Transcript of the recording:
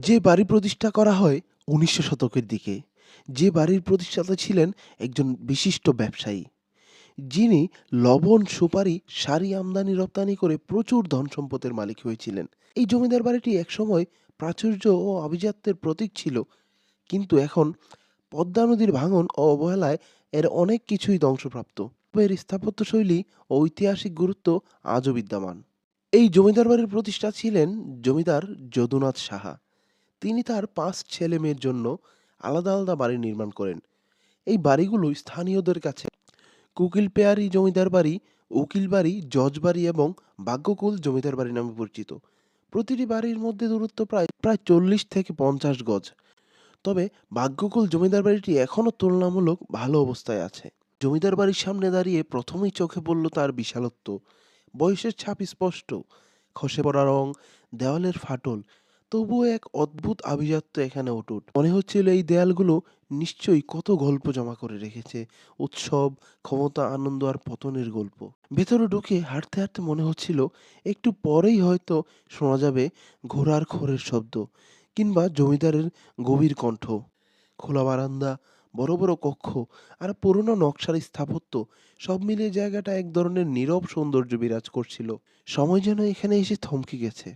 যে বাড়ি প্রতিষ্ঠা করা হয় ১৯০০ শতকের দিকে, যে বাড়ির প্রতিষ্ঠাতা ছিলেন একজন বিশিষ্ট ব্যবসায়ী, যিনি লবণ, সুপারি, শাড়ি আমদানি-রপ্তানি করে প্রচুর ধনসম্পদের মালিক হয়েছিলেন। এই জমিদার বাড়িটি একসময় প্রাচুর্য ও আভিজাত্যের প্রতীক ছিল, কিন্তু এখন পদ্মা নদীর ভাঙন ও অবহেলায় এর অনেক কিছুই ধ্বংসপ্রাপ্ত। তবে এর স্থাপত্যশৈলী ও ঐতিহাসিক গুরুত্ব আজও বিদ্যমান। এই জমিদার বাড়ির প্রতিষ্ঠাতা ছিলেন জমিদার যদুনাথ সাহা। তিনি তার ৫ ছেলে-মেয়ের জন্য আলাদা, আলাদা বাড়ি নির্মাণ করেন। এই বাড়িগুলো স্থানীয়দের কাছে কোকিল পেয়ারী জমিদার বাড়ি, উকিল বাড়ি, জজ বাড়ি এবং ভাগ্যকুল জমিদার বাড়ি নামে পরিচিত। প্রতিটি বাড়ির মধ্যে দূরত্ব প্রায় ৪০ থেকে ৫০ গজ। তবে ভাগ্যকুল জমিদার বাড়িটি এখনও তুলনামূলক ভালো অবস্থায় আছে। জমিদার বাড়ির সামনে দাঁড়িয়ে প্রথমেই চোখে পড়ল তার বিশালত্ব। বয়সের ছাপ স্পষ্ট, খসে পড়া রং, দেওয়ালের ফাটল, তবুও এক অদ্ভুত আভিজাত্য এখানে অটুট। মনে হচ্ছিল এই দেয়ালগুলো নিশ্চয়ই কত গল্প জমা করে রেখেছে, উৎসব, ক্ষমতা, আনন্দ আর পতনের গল্প। ভেতরে ঢুকে হাঁটতে হাঁটতে মনে হচ্ছিল একটু পরেই হয়তো শোনা যাবে ঘোড়ার খোরের শব্দ, কিংবা জমিদারের গভীর কণ্ঠ। খোলা বারান্দা, বড় বড় কক্ষ আর পুরনো নকশার স্থাপত্য, সব মিলিয়ে জায়গাটা এক ধরনের নীরব সৌন্দর্য বিরাজ করছিল। সময় যেন এখানে এসে থমকে গেছে।